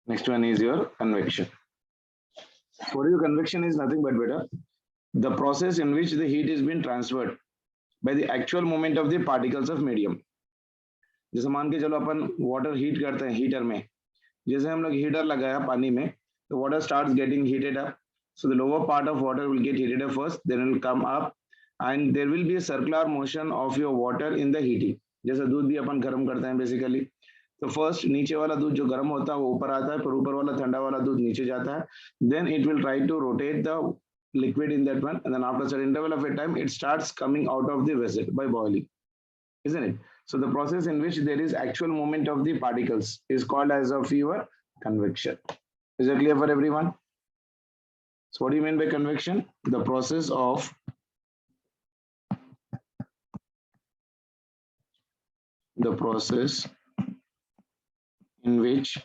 Next one is your convection. For you, convection is nothing but better the process in which the heat is being transferred by the actual movement of the particles of medium. जैसे मान के चलो अपन water heat करते हैं heater में, जैसे हम लोग हीटर लगाया पानी में, the water starts getting heated up. So the lower part of water will get heated up first, then it will come up, and there will be a circular motion of your water in the heating. जैसे दूध भी अपन गर्म करते हैं basically, तो first नीचे वाला दूध जो गर्म होता है वो ऊपर आता है, फिर ऊपर वाला ठंडा वाला दूध नीचे जाता है. Then it will try to rotate the liquid in that one, and then after a certain interval of a time, it starts coming out of the vessel by boiling, isn't it? So the process in which there is actual movement of the particles is called as of your convection. Is it clear for everyone? So what do you mean by convection? The process in which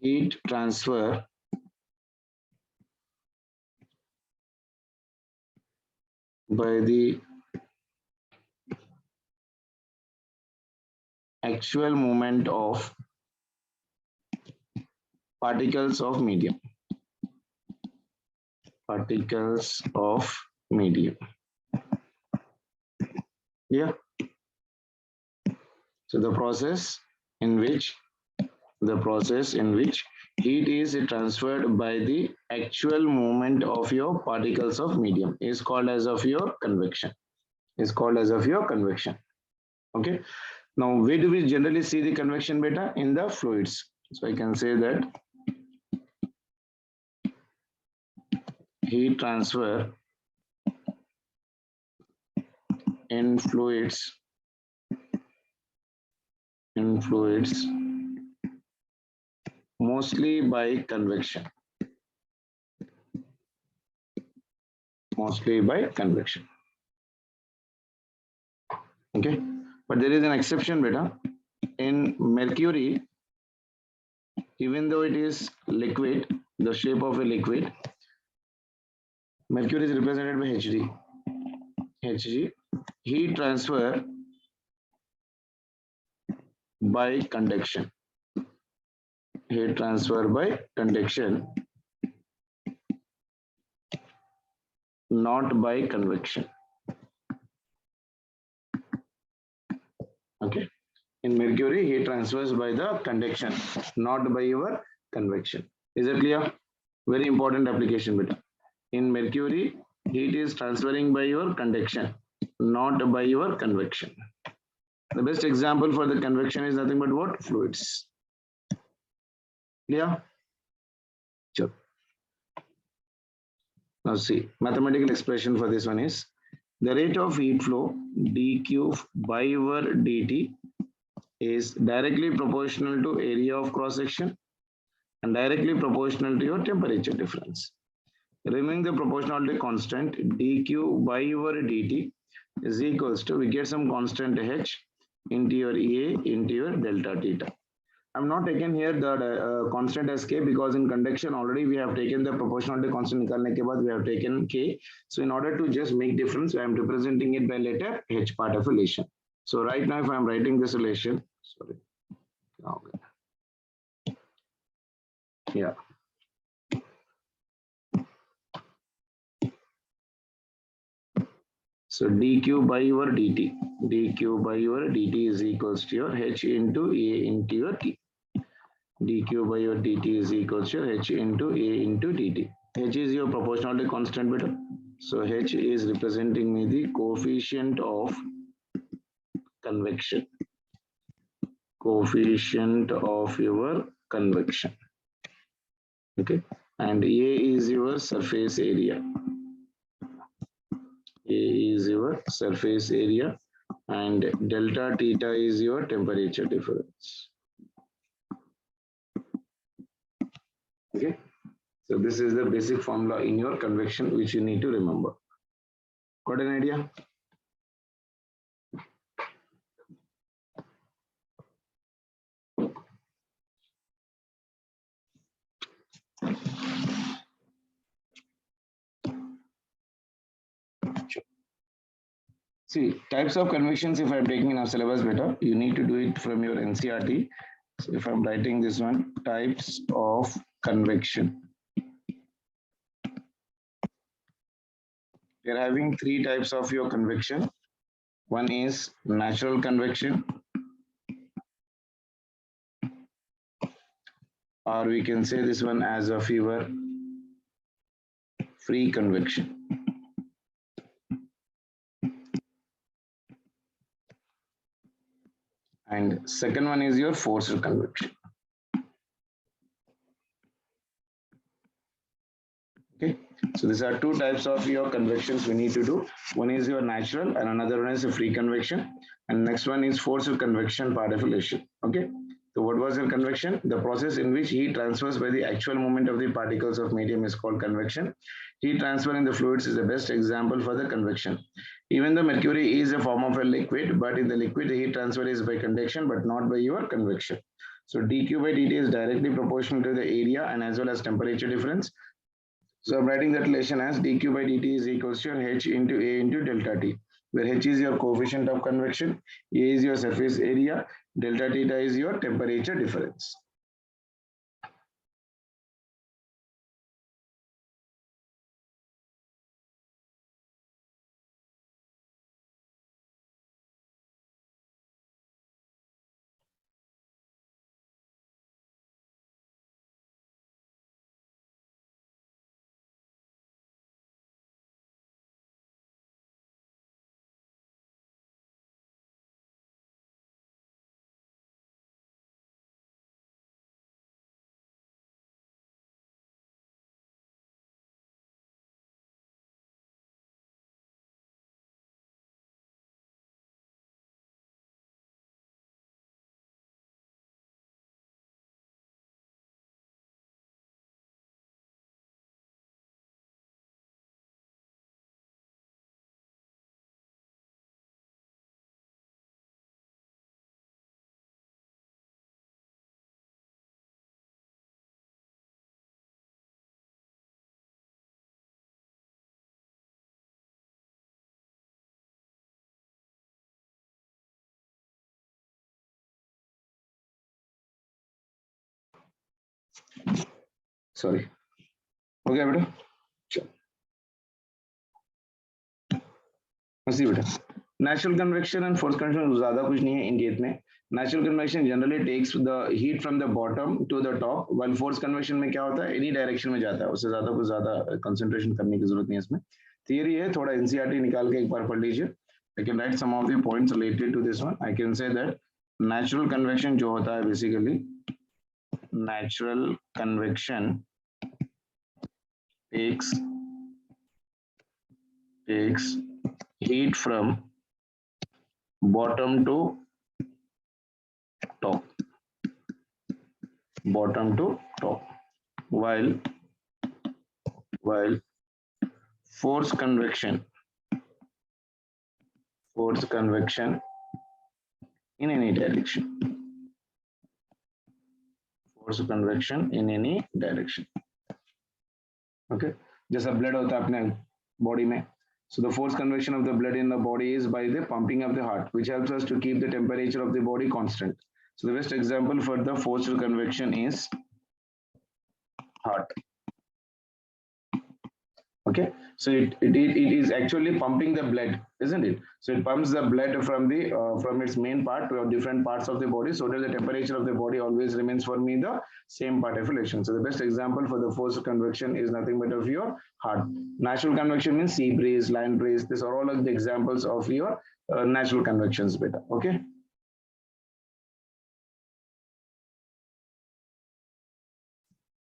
heat transfer by the actual movement of particles of medium. Particles of medium. Yeah. So the process in which heat is transferred by the actual movement of your particles of medium is called as of your convection. Okay. Now, where do we generally see the convection beta? In the fluids. So I can say that heat transfer in fluids mostly by convection. Okay, but there is an exception beta. In mercury, even though it is liquid, the shape of a liquid, mercury is represented by Hg. Heat transfer by conduction. Not by convection. Okay. In mercury, heat transfers by the conduction, not by your convection. Is it clear? Very important application beta. In mercury, heat is transferring by your conduction, not by your convection. The best example for the convection is nothing but what? Fluids. Clear? Sure. Now see, mathematical expression for this one is the rate of heat flow dq by over dt is directly proportional to area of cross section and directly proportional to your temperature difference. Removing the proportionality constant dq by over dt is equals to, we get some constant h into your A into your delta theta. I'm not taken here the constant as k because in conduction already we have taken the proportionality constant nikalne ke baad we have taken k. So in order to just make difference, I am representing it by letter h part of relation. So right now if I am writing this relation, sorry. Okay. Yeah. So dq by your dt is equals to your h into A into your t. dq by your dt is equals to h into A into dt. H is your proportionality constant beta. So h is representing me the coefficient of convection. Okay. And A is your surface area. And delta theta is your temperature difference. Okay, so this is the basic formula in your convection which you need to remember. Got an idea? See, types of convections, if I'm taking in our syllabus better, you need to do it from your NCERT. So if I'm writing this one, types of convection. You're having three types of your convection. One is natural convection, or we can say this one as a fever free convection. And second one is your forced convection. Okay, so these are two types of your convections we need to do. One is your natural and another one is a free convection. And next one is forced convection particulation. Okay, so what was your convection? The process in which heat transfers by the actual movement of the particles of medium is called convection. Heat transfer in the fluids is the best example for the convection. Even though mercury is a form of a liquid, but in the liquid the heat transfer is by conduction but not by your convection. So dq by dt is directly proportional to the area and as well as temperature difference. So I'm writing that relation as dq by dt is equals to h into a into delta t, where h is your coefficient of convection, a is your surface area, delta theta is your temperature difference. Sorry. Okay, बेटा. सी बेटा. Natural convection and forced convection ज़्यादा कुछ नहीं है Indian में. Natural convection generally takes the heat from the bottom to the top, while forced convection में क्या होता है, any direction में जाता है, उससे ज़्यादा कुछ ज़्यादा concentration करने की जरूरत नहीं है इसमें. Theory है, थोड़ा NCERT निकाल के एक बार पढ़ लीजिए. I can write some of the points related to this one. I can say that natural convection जो होता है basically, natural convection takes heat from bottom to top, while forced convection in any direction. Forced convection in any direction. Okay, जैसा blood होता है अपने body में. So the forced convection of the blood in the body is by the pumping of the heart, which helps us to keep the temperature of the body constant. So the best example for the forced convection is heart. Okay, so it is actually pumping the blood, isn't it? So it pumps the blood from the from its main part to different parts of the body, so that the temperature of the body always remains for me the same part of relation. So the best example for the forced convection is nothing but of your heart. Natural convection means sea breeze, land breeze. These are all of the examples of your natural convections, beta. Okay.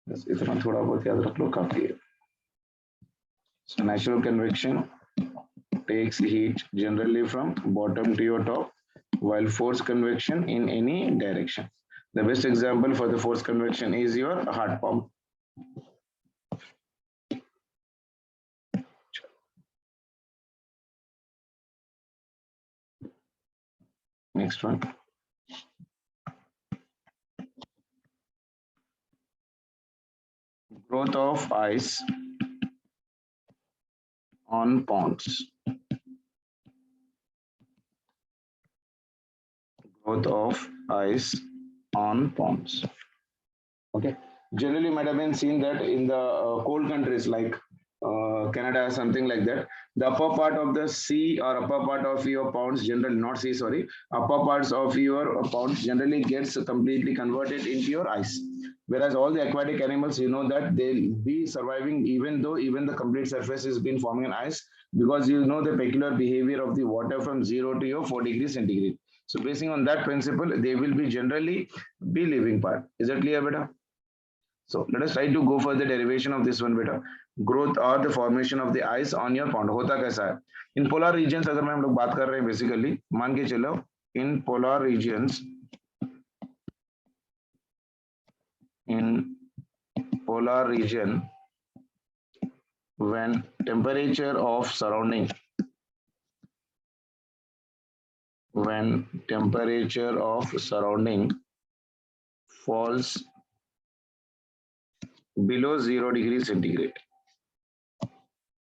बस इतना थोड़ा बहुत याद रख लो, काफी है. So natural convection takes heat generally from bottom to your top, while forced convection in any direction. The best example for the forced convection is your heart pump. Next one. Growth of ice on ponds. Growth of ice on ponds. Okay. Generally, might have been seen that in the cold countries like Canada, something like that, the upper part of the sea or upper part of your ponds, generally not sea, sorry, upper parts of your ponds generally gets completely converted into your ice. Whereas all the aquatic animals, you know that they'll be surviving even though even the complete surface has been forming an ice, because you know the peculiar behavior of the water from 0 to your 4 degrees centigrade. So basing on that principle, they will be generally be living part. Is that clear, beta? So let us try to go for the derivation of this one, beta. Growth or the formation of the ice on your pond होता कैसा है? In polar regions अगर मैं हम लोग बात कर रहे हैं basically, मान के चलो in polar regions, in polar region, when temperature of surrounding falls below 0 degrees centigrade.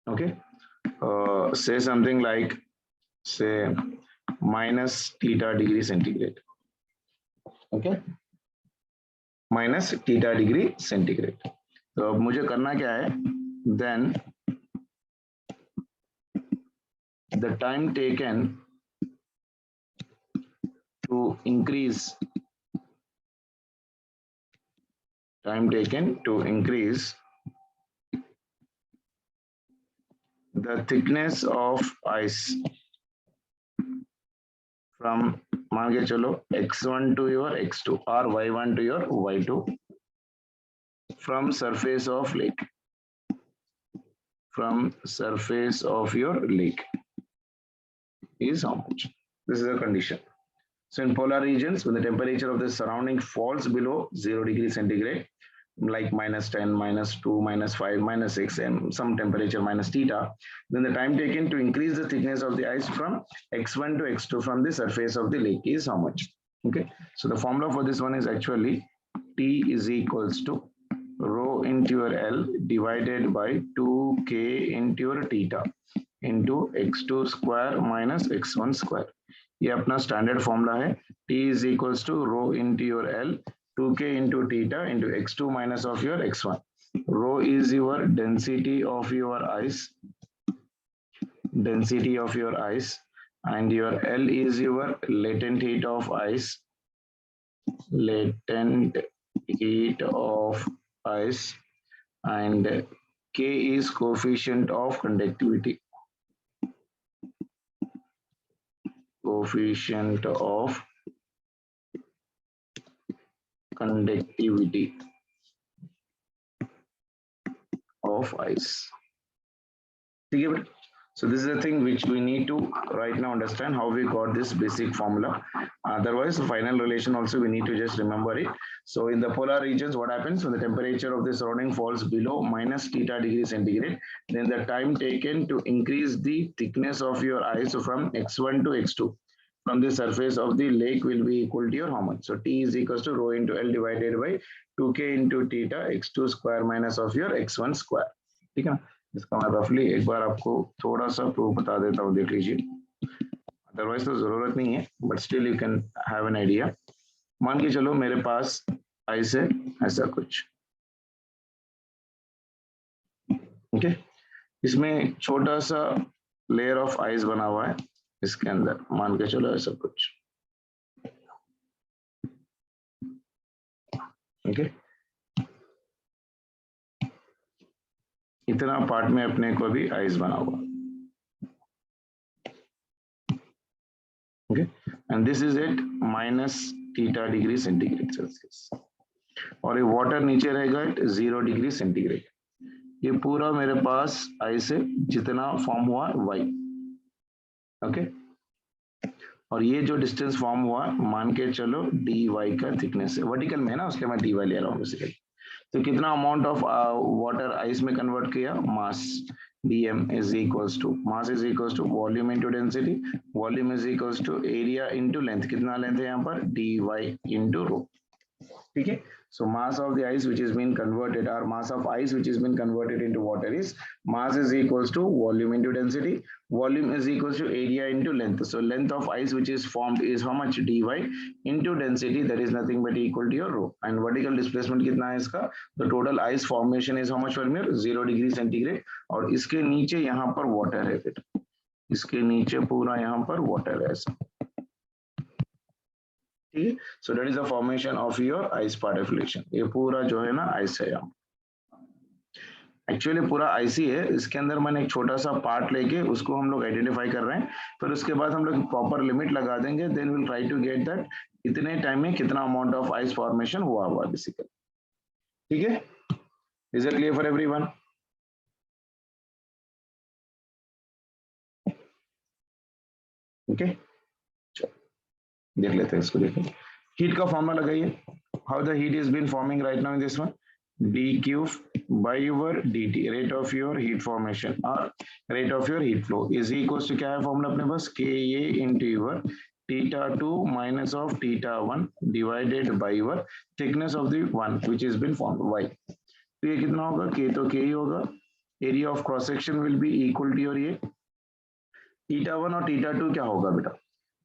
Okay, say something like, say, minus theta degree centigrade. Okay, minus theta degree centigrade. तो अब मुझे करना क्या है? Then the time taken to increase the thickness of ice from मान के चलो x1 to your x2 or y1 to your y2 from surface of your lake is how much? This is a condition. So in polar regions, when the temperature of the surrounding falls below 0 degrees centigrade, like minus 10, minus 2, minus 5, minus 6, and some temperature minus theta, then the time taken to increase the thickness of the ice from x1 to x2 from the surface of the lake is how much? Okay, so the formula for this one is actually T is equals to rho into your L divided by 2k into your theta into x2 square minus x1 square. ये अपना standard formula है. T is equals to rho into your L 2k into theta into x2 minus of your x1. Rho is your density of your ice, and your L is your latent heat of ice, and K is coefficient of conductivity. Of ice. So this is the thing which we need to right now understand how we got this basic formula. Otherwise, the final relation also we need to just remember it. So in the polar regions, what happens when the temperature of the surrounding falls below minus theta degree centigrade, then the time taken to increase the thickness of your ice from x1 to x2 from the surface of the lake will be equal to your how much? So T is equals to rho into L divided by 2k into theta x2 square minus of your x1 square. ठीक है ना? इसका मैं रफली एक बार आपको थोड़ा सा प्रूफ बता देता हूँ, देख लीजिए. अदरवाइज तो जरूरत नहीं है, but still you can have an idea. मान के चलो मेरे पास आइस है ऐसा कुछ. ओके, इसमें छोटा सा लेयर ऑफ आइस बना हुआ है इसके अंदर, मान के चलो ऐसा कुछ. ओके, इतना पार्ट में अपने को भी आइस बना हुआ. Okay, and this is at minus theta degree centigrade Celsius, और ये वाटर नीचे रहेगा एट 0 डिग्री सेंटीग्रेड. ये पूरा मेरे पास आइस है जितना फॉर्म हुआ y. ओके, और ये जो डिस्टेंस फॉर्म हुआ मान के चलो dy का थिकनेस है, वर्टिकल में है ना, उसके मैं dy ले रहा हूँ बेसिकली. तो कितना अमाउंट ऑफ वाटर आइस में कन्वर्ट किया? मास. dm is equals to mass is equals to volume into density, volume is equals to area into length. कितना लेंथ है यहाँ पर? dy into rho. ठीक है, So mass of the ice which is been converted, or mass of ice which is been converted into water is mass is equals to volume into density. Volume is equals to area into length. So length of ice which is formed is how much? dy into density, that is nothing but equal to your rho. And vertical displacement कितना है इसका? The total ice formation is how much for me? 0 degree centigrade. और इसके नीचे यहाँ पर water है फिर, इसके नीचे पूरा यहाँ पर water है ऐसा, ठीक है. So that is the formation of your ice particulation. ये पूरा जो है ना ice है यहाँ, एक्चुअली पूरा आईसी है. इसके अंदर मैंने एक छोटा सा पार्ट लेके उसको हम लोग आइडेंटिफाई कर रहे हैं, फिर उसके बाद हम लोग प्रॉपर लिमिट लगा देंगे. Then will try to get that इतने टाइम में कितना अमाउंट ऑफ आइस फॉर्मेशन हुआ बेसिकली. ठीक है, is it clear for everyone? Okay, देख लेते हैं इसको. देखिए हीट का फॉर्मूला लगाइए. How the heat is been forming right now in this one, dq by your dt, rate of your heat formation or rate of your heat flow is equals to, क्या है formula अपने पास, ka into your θ2 minus of θ1 divided by your thickness of the one which has been formed, y. तो ये कितना होगा, k तो k ही होगा. area of cross section will be equal to your ये θ1 और θ2 क्या होगा बेटा,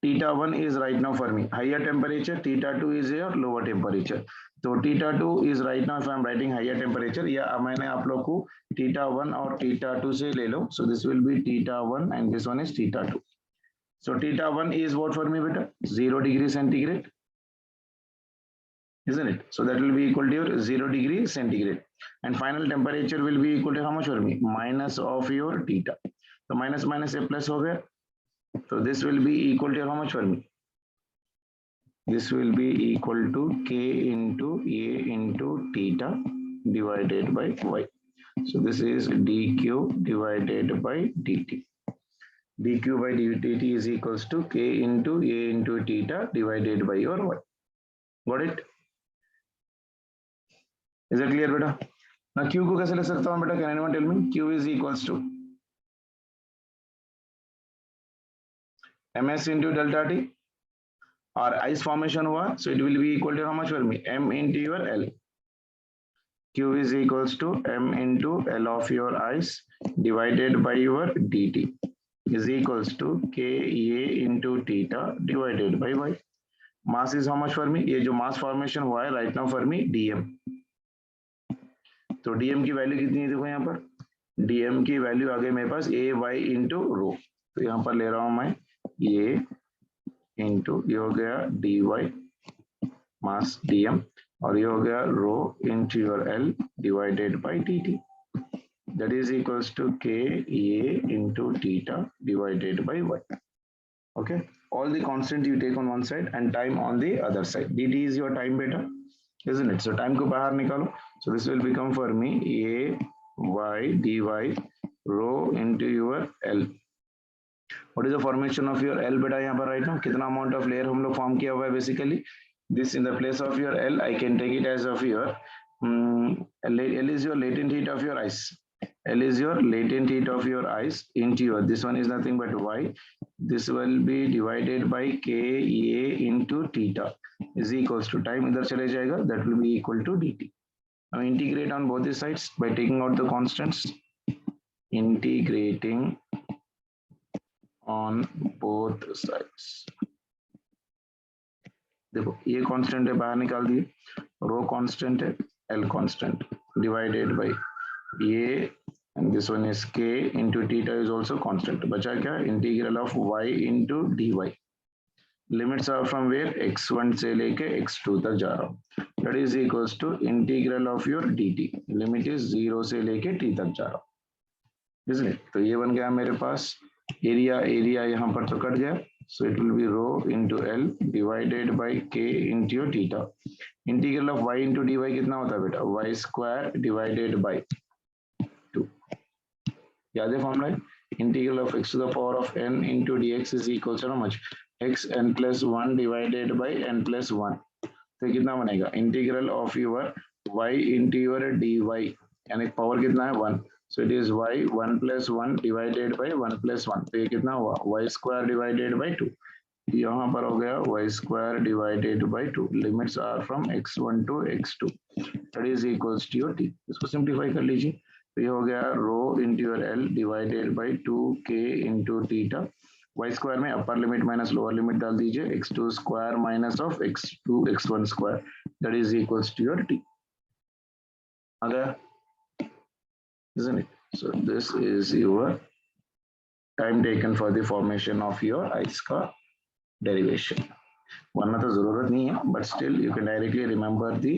θ1 is right now for me higher temperature, θ2 is your lower temperature. तो θ2 is right now if I am writing higher temperature, या मैंने आप लोग को θ1 और θ2 से ले लो. So this will be θ1 and this one is θ2. So θ1 is what for me beta, 0 degree centigrade, isn't it? So that will be equal to your 0 degree centigrade, and final temperature will be equal to how much for me, minus of your θ. So minus minus a plus हो गया. So this will be equal to how much for me, this will be equal to k into a into theta divided by y. So this is dq divided by dt. dq by dt is equals to k into a into theta divided by your y. Got it? Is it clear बेटा? Now q को कैसे ले सकता हूँ बेटा, can anyone tell me? q is equals to ms into delta t, और ice formation हुआ, so it will be equal to how much for me, m into your l. q is equals to m into l of your ice divided by your dt is equals to ka into theta divided by y. mass is how much for me, ये जो mass formation हुआ है right now for me dm. तो dm की value कितनी है देखो यहाँ पर, dm की वैल्यू आ गई मेरे पास a y into रो. तो यहाँ पर ले रहा हूँ मैं ये इंटू ये हो गया dy मास dm, और ये हो गया rho into your l divided by dt, that is equals to ka into theta divided by y. Okay, all the constant you take on one side and time on the other side. dt is your time beta, isn't it? So time को बाहर निकालो. So this will become for me a y dy rho into your l. What is the formation of your L beta यहाँ पर right now, कितना amount of layer हम लोग form किया हुआ है basically. This in the place of your L, I can take it as of your L is your latent heat of your ice. L is your latent heat of your ice into your, this one is nothing but y. This will be divided by ka into theta is equals to time इधर चले जाएगा, that will be equal to dt. Now integrate on both the sides by taking out the constants. Integrating on both sides. देखो ये constant है बाहर निकाल दिए, rho constant है, एल कांस्टेंट डिवाइडेड बाय ये, and this one is K into theta is also constant. बचा क्या, integral of y into dy. Limits are from where, x1 से लेके x2 तक जा रहा हूँ, that is equals to integral of your dt, limit is 0 से लेके t तक जा रहा हूँ, इसलिए तो ये बन गया मेरे पास एरिया. एरिया यहाँ पर तो कट गया, so it will be rho into L divided by K into your theta. Integral of y into dy कितना होता है बेटा, y स्क्वायर डिवाइडेड बाय 2. याद है formula, integral of x to the power of n into dx is equal to how much, x n plus 1 divided by n plus 1. तो कितना बनेगा, integral of your y into your dy, यानी power कितना है 1. So it is y 1 plus 1 divided by 1 plus 1. तो ये कितना हुआ, y square divided by 2. यहाँ पर हो गया y square divided by 2, limits are from x1 to x2 that is equals to your t। इसको सिंप्लीफाई कर लीजिए, तो ये हो गया rho into your l divided by 2k into theta. y square में upper limit minus lower limit डाल दीजिए, x2 square minus of x2 x1 square that is equals to your t। आ गया, isn't it? So this is your time taken for the formation of your ice का derivation। वरना तो जरूरत नहीं है, but still you can directly remember the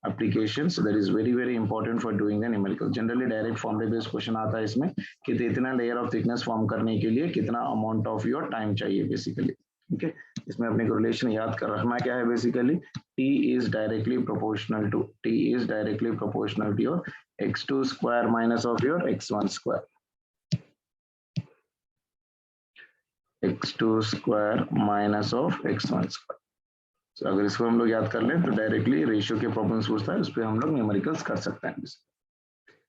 applications, that is very important for doing the numerical। generally direct formula based question आता है इसमें कि इतना layer of thickness form करने के लिए कितना amount of your time चाहिए basically। ठीक है, इसमें अपने को रिलेशन याद कर रखना क्या है basically, t is directly proportional to your x2 square minus of your x1 square, x2 square minus of x1 square। so, अगर इसको हम लोग याद कर लें तो डायरेक्टली रेशियो के प्रॉब्लम्स पूछता है, उस पर हम लोग न्यूमेरिकल्स कर सकते हैं।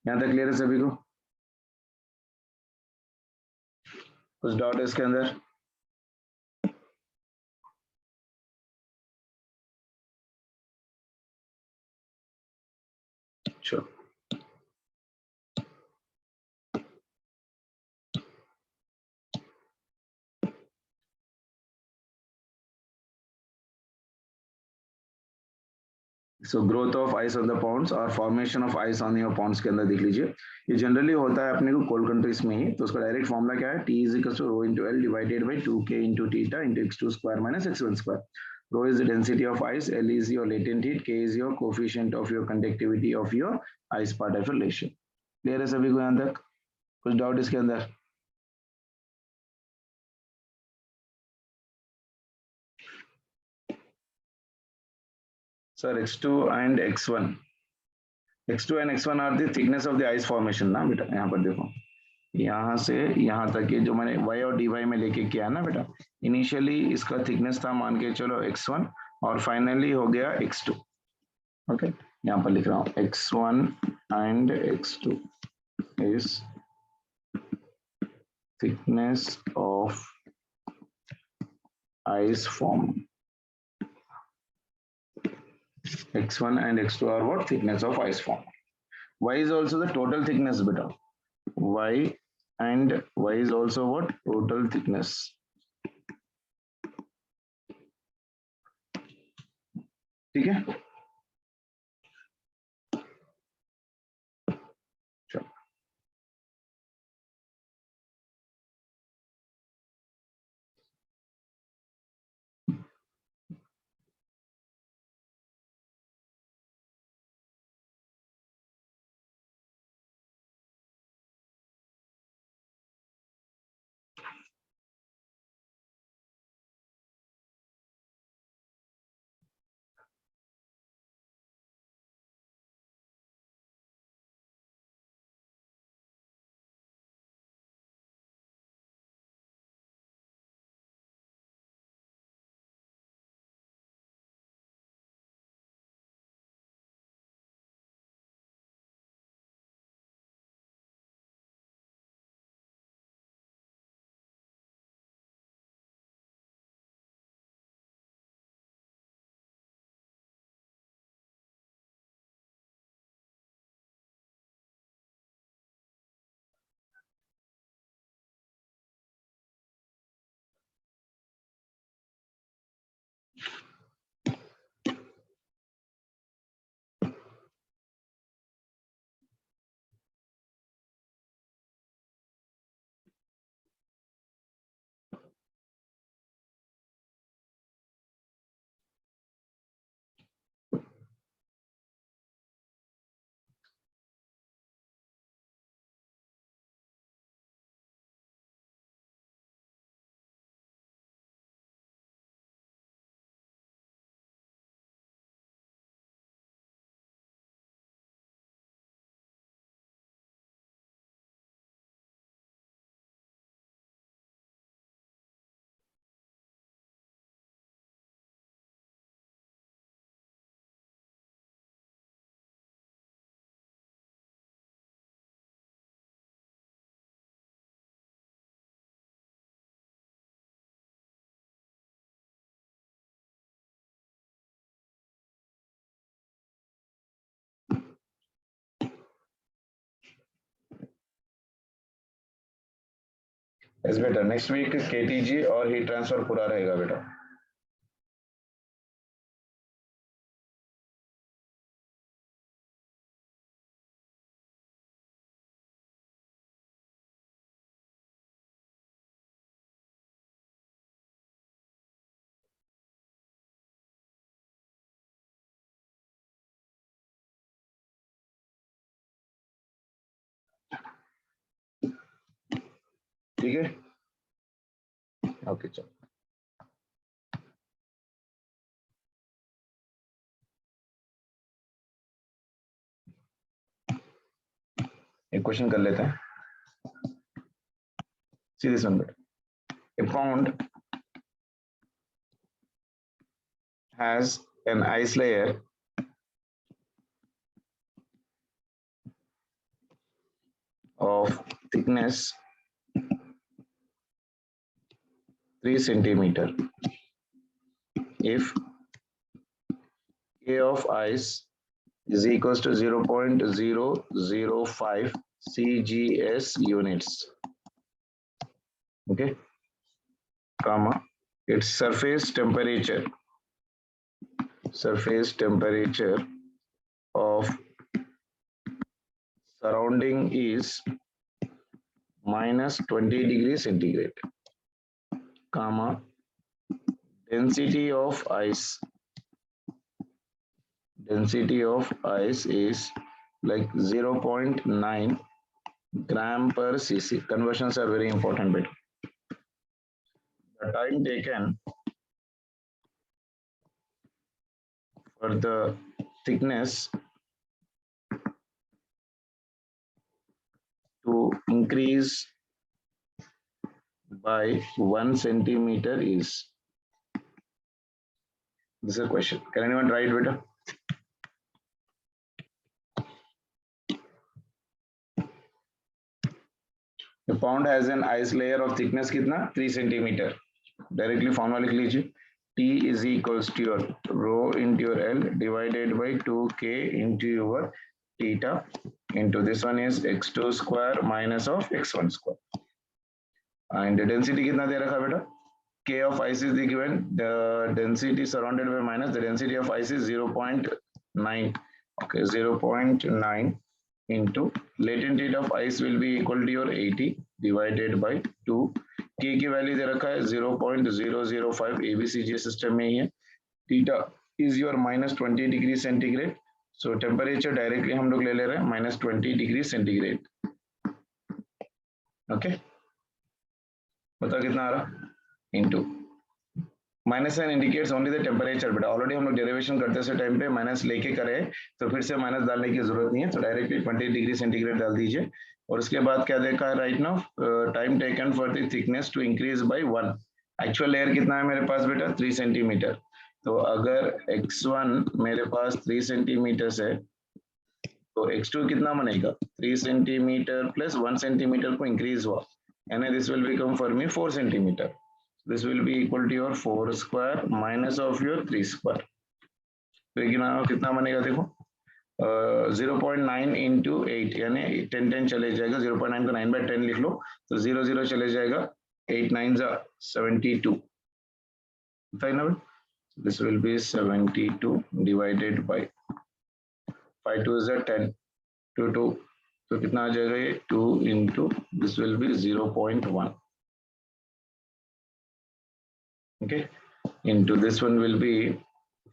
यहाँ तक क्लियर है सभी को? कुछ डाउट है इसके अंदर? Sure. So growth of ice on the ponds और formation of ice on your ponds के अंदर देख लीजिए, ये जनरली होता है अपने को कोल्ड कंट्रीज में ही। तो उसका डायरेक्ट फॉर्मूला क्या है, T is equal to rho into L divided by 2k into theta into x2 square minus x1 square. Rho is the density of ice, L is your latent heat, k is your coefficient of your conductivity of your ice part relation. Clear है सभी को यहाँ तक? कुछ doubt इसके अंदर? Sir x2 and x1 are the thickness of the ice formation ना बेटा। यहाँ पर देखो, यहाँ से यहाँ तक ये जो मैंने y और dy में लेके किया ना बेटा, इनिशियली इसका थिकनेस था मान के चलो x1 और फाइनली हो गया x2। ओके, यहाँ पर लिख रहा हूँ x1 and x2 is thickness of ice form। x1 and x2 are what? Thickness of ice form। y is also the total thickness beta, y is also what? Total thickness। ठीक है, yes बेटा, next week KTG और heat transfer पूरा रहेगा बेटा। ठीक है, okay चलो। एक क्वेश्चन कर लेते हैं, सीधे सुन बेटा। A pond has an ice layer of thickness 3 centimeter. If K of ice is equals to 0.005 CGS units. Okay, comma, its surface temperature of surrounding is minus 20 degrees centigrade, comma, density of ice is like 0.9 gram per cc. Conversions are very important, but the time taken for the thickness to increase by 1 centimeter is. This is a question. Can anyone write, beta? The pond has an ice layer of thickness कितना 3 centimeter. Directly formula लिख लीजिए. T is equals to your rho into your L divided by 2K into your theta into this one is x2 square minus of x1 square. And the density कितना दे रखा बेटा? K of ice is the given. The density surrounded by minus the density of ice is 0.9. Okay, 0.9 into latent heat of ice will be equal to your 80 divided by 2. K की value दे रखा है 0.005 ABCG system में ही है. Theta is your minus 20 degree centigrade. So temperature directly हम लोग ले ले रहे हैं minus 20 डिग्री सेंटीग्रेड. ओके, बताओ कितना आ रहा? Into minus sign indicates only the temperature. बेटा ऑलरेडी हम लोग डेरिवेशन करते से टाइम पे माइनस लेके करे तो फिर से माइनस डालने की जरूरत नहीं है. तो डायरेक्टली 20 डिग्री सेंटीग्रेड डाल दीजिए. और उसके बाद क्या देखा है right now? Time taken for the thickness to increase by 1. Actual layer कितना है मेरे पास बेटा? 3 सेंटीमीटर. तो अगर x1 मेरे पास 3 सेंटीमीटर है तो x2 कितना बनेगा? 3 सेंटीमीटर प्लस 1 सेंटीमीटर को इंक्रीज हुआ यानी this will become for me 4 centimetre. This will be equal to your 4 square minus of your 3 square. तो कितना बनेगा देखो? 0.9 into 8 यानी 10 चले जाएगा. 0.9 को 9 by 10 लिख लो तो 0 0 चले जाएगा. 8 9 72. This will be 72 divided by 5 2 is 10 2 2. तो कितना आ जाएगा ये? 2 into this will be 0.1. Okay, into this one will be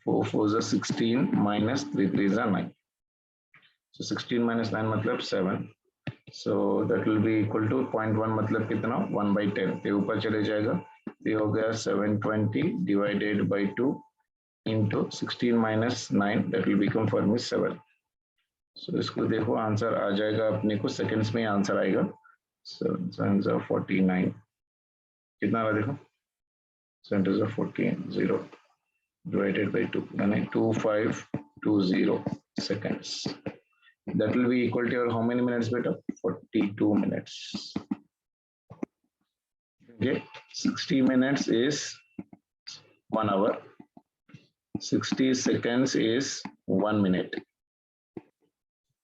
4 4s are 16 minus 3 3s are 9. So 16 minus 9 matlab 7. So that will be equal to 0.1 matlab kitna? 1 by 10. ये ऊपर चले जाएगा. ये हो गया 720 divided by 2 into 16 minus 9 that will become for me 7. So इसको देखो answer आ जाएगा अपने को सेकंड्स में आंसर आएगा. 7 7s are 49. कितना आ रहा देखो? 7 is 14 0 divided by 2 यानी 2520 seconds. That will be equal to your how many minutes beta? 42 minutes. Okay, 60 minutes is 1 hour. 60 seconds is 1 minute.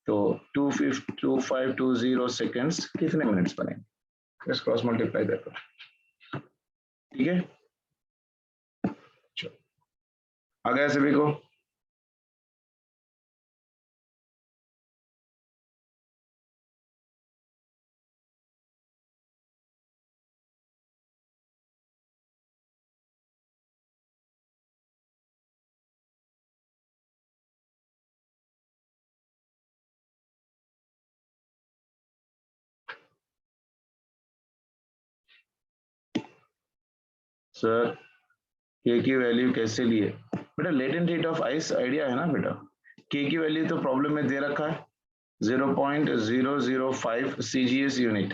तो 2520 seconds कितने मिनट्स बने? बस क्रॉस मल्टीप्लाई देखो, ठीक है। चलो आ गया सभी को? सर के की वैल्यू कैसे लिए? बेटा latent heat of ice idea है ना बेटा, के की वैल्यू तो प्रॉब्लम में दे रखा है 0.005 CGS यूनिट।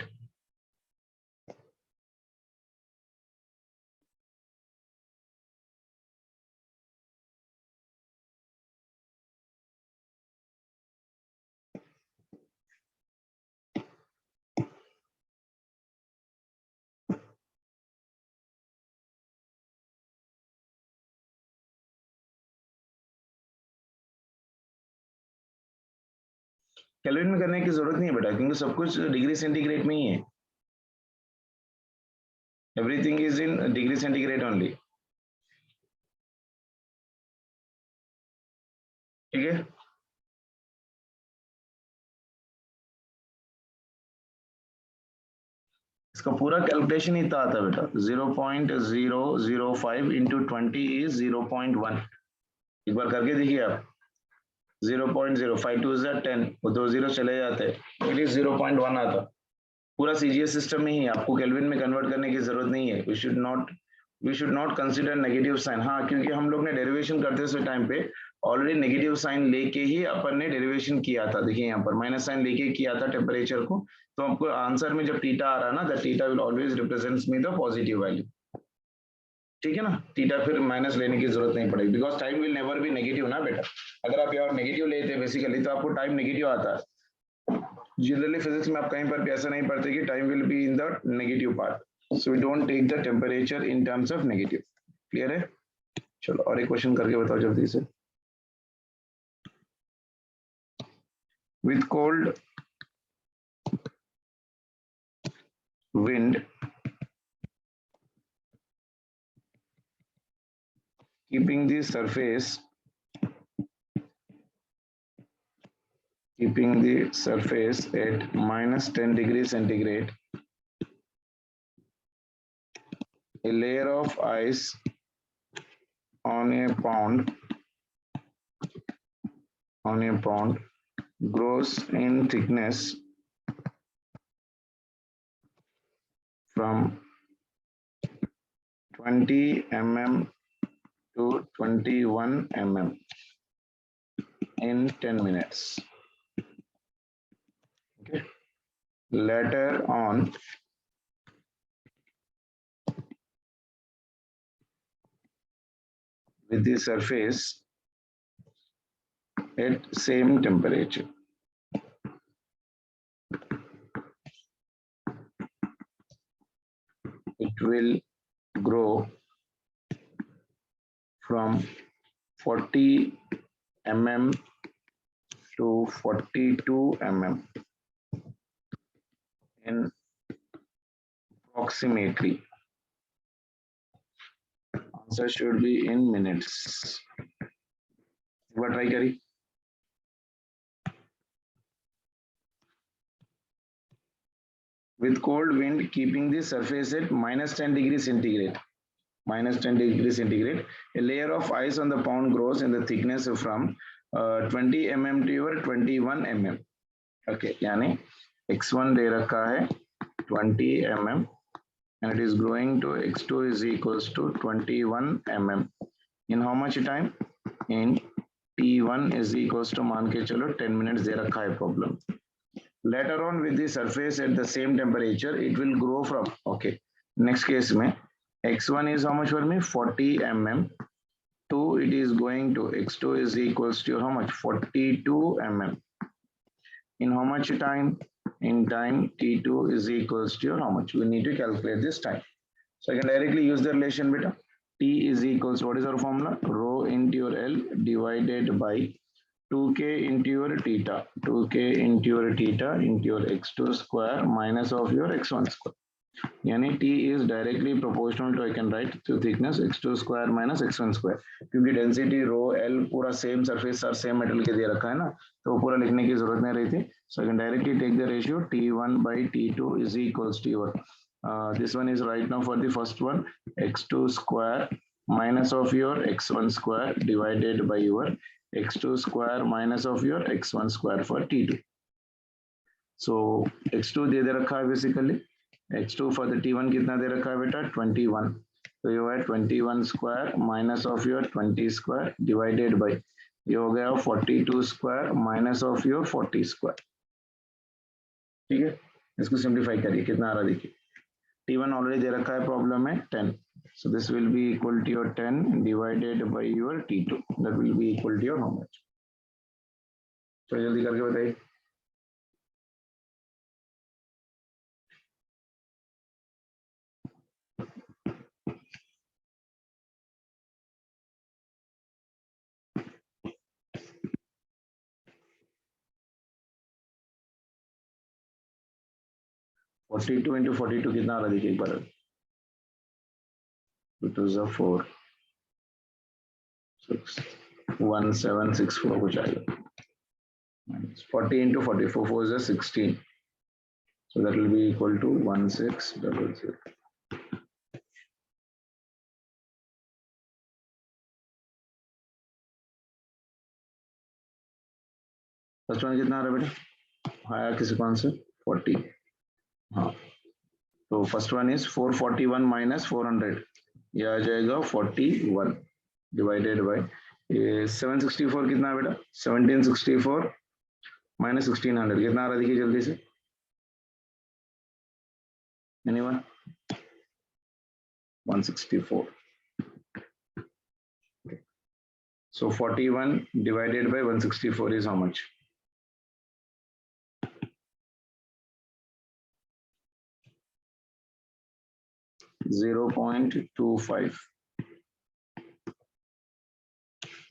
केल्विन में करने की जरूरत नहीं है बेटा, क्योंकि सब कुछ डिग्री सेंटीग्रेड में ही है, everything is in degree centigrade only, ठीक है। इसका पूरा कैलकुलेशन इतना आता है बेटा, 0.005 इंटू 20 इज 0.1। एक बार करके देखिए आप, 0.05 टू इज 10, वो 2 जीरो चले जाते हैं, इट इज 0.1 आता। पूरा सीजीएस सिस्टम में ही, आपको केल्विन में कन्वर्ट करने की जरूरत नहीं है। We should not consider negative sign, हाँ, क्योंकि हम लोग ने डेरिवेशन करते हुए टाइम पे ऑलरेडी नेगेटिव साइन लेके ही अपन ने डेरिवेशन किया था। देखिए यहाँ पर माइनस साइन लेके किया था टेम्परेचर को, तो आपको आंसर में जब थीटा आ रहा है ना, the theta will always represents me the positive value, ठीक है ना। थीटा फिर माइनस लेने की जरूरत नहीं पड़ेगी, because time will never be negative ना बेटा। अगर आप यहाँ नेगेटिव लेते बेसिकली तो आपको टाइम नेगेटिव आता है। जनरली फिजिक्स में आप कहीं पर भी ऐसा नहीं पढ़ते कि time will be in the negative part, so we don't take the temperature in terms of negative. Clear है? चलो और एक क्वेश्चन करके बताओ जल्दी से। विथ कोल्ड wind keeping the surface at minus 10 degrees centigrade, a layer of ice on a pond grows in thickness from 20 mm to 21 mm in 10 minutes. Okay. Later on, with the surface at same temperature. It will grow from 40 mm to 42 mm in approximately. Answer should be in minutes. What try करी? With cold wind keeping the surface at minus 10 degrees centigrade. Minus 10 degrees centigrade, a layer of ice on the pond grows in the thickness from 20 mm to your 21 mm. Okay, यानी x1 दे रखा है 20 mm and it is growing to x2 is equals to 21 mm. In how much time? In t1 is equals to मान के चलो 10 minutes दे रखा है problem. Later on with the surface at the same temperature, it will grow from, okay, next case में x1 is how much for me? 40 mm. 2 it is going to x2 is equals to how much? 42 mm. In how much time? In time t2 is equals to how much? We need to calculate this time. So I can directly use the relation beta. T is equals to, what is our formula? Rho into your L divided by 2k into your theta. 2k into your theta into your x2 square minus of your x1 square. यानी t is directly proportional to I can write to thickness x2 square minus x1 square, क्योंकि density rho l पूरा same surface और same metal के दे रखा है ना, तो पूरा लिखने की जरूरत नहीं रही थी. So I can directly take the ratio t1 by t2 is equals to your this one is right now for the first one, x2 square minus of your x1 square divided by your x2 square minus of your x1 square for t2. So x2 दे रखा है basically, x2 for the t1 कितना दे रखा है बेटा 21, तो ये है 21 square minus of your 20 square divided by ये हो गया 42 square minus of your 40 square. ठीक है, इसको सिंप्लीफाई करिए कितना आ रहा देखिए. t1 ऑलरेडी दे रखा है प्रॉब्लम में 10, so this will be equal to your 10 divided by your t2, that will be equal to your how much. चलो जल्दी करके बताइए. 42 into 42 कितना आ रहा देखिए एक बार. 2 is 4 6 1764 कुछ आएगा. 40 into 44 4 is 16, so that will be equal to 1600. First one कितना आ रहा है बेटा, आया किसी कौन से 40. हाँ, तो फर्स्ट वन इज 441 माइनस 400, ये आ जाएगा 41 डिवाइडेड बाय ये 764 कितना है बेटा 1764 माइनस 1600 कितना आ रहा है देखिए जल्दी से. Anyone 164. So 41 divided by 164 is how much? 0.25.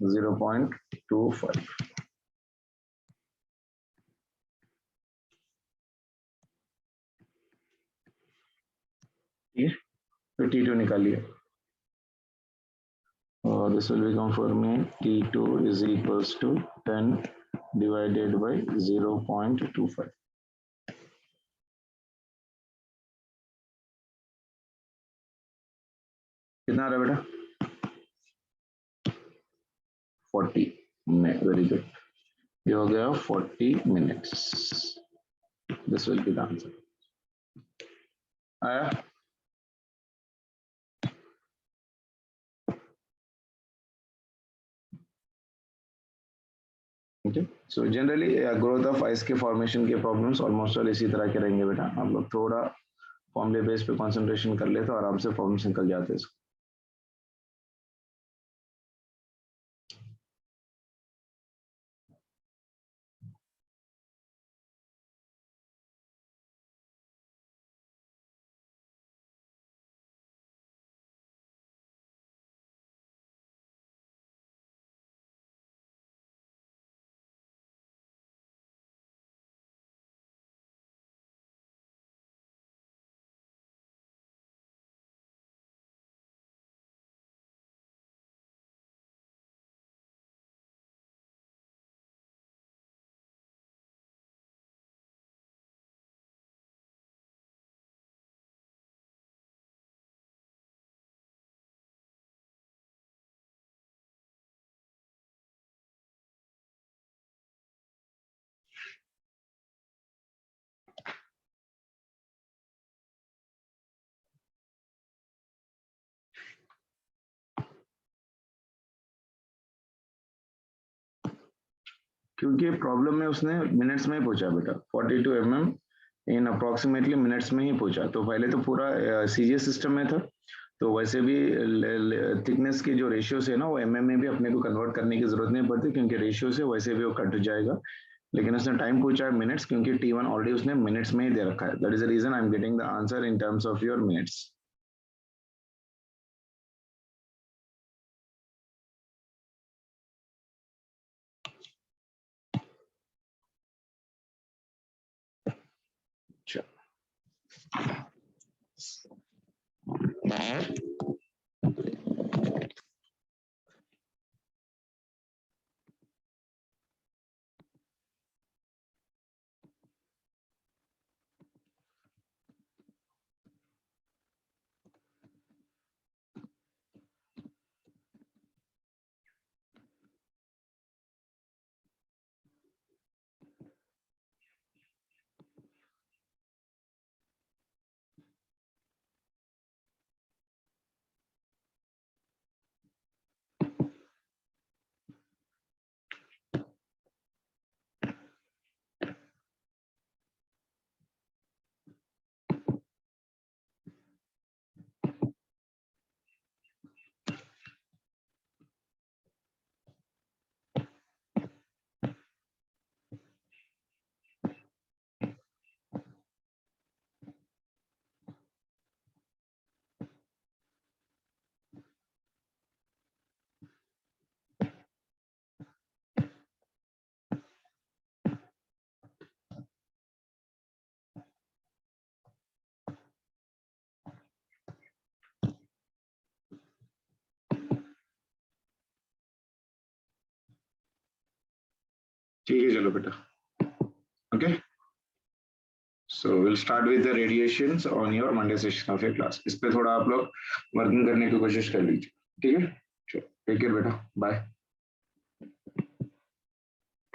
0.25. ठीक है, तो T2 निकालिए. This will become for me T2 is equals to 10 divided by 0.25. कितना आ रहा है बेटा 40 मिनट. वेरी गुड, ये हो गया 40 minutes. This will be the answer. आया. Okay. So generally growth of ice के फॉर्मेशन के प्रॉब्लम्स ऑलमोस्ट ऑल इसी तरह के रहेंगे बेटा. आप लोग थोड़ा फॉर्मूले बेस पे कंसंट्रेशन कर ले तो आराम से प्रॉब्लम्स निकल जाते हैं. क्योंकि प्रॉब्लम में उसने मिनट्स में ही पूछा बेटा 42 mm इन अप्रोक्सीमेटली मिनट्स में ही पूछा. तो पहले तो पूरा सीजीएस सिस्टम में था, तो वैसे भी थिकनेस के जो रेशियोज है ना वो एमएम में भी अपने को कन्वर्ट करने की जरूरत नहीं पड़ती, क्योंकि रेशियो से वैसे भी वो कट जाएगा. लेकिन उसने टाइम पूछा है मिनट्स, क्योंकि T1 ऑलरेडी उसने मिनट्स में ही दे रखा है. That is the reason I am getting the answer in terms of your minutes. ठीक है चलो बेटा. Okay. So we'll start with the radiations on your Monday session of your class. इस पे थोड़ा आप लोग वर्किंग करने की कोशिश कर लीजिए. ठीक है. चलो. Take care बेटा. Bye.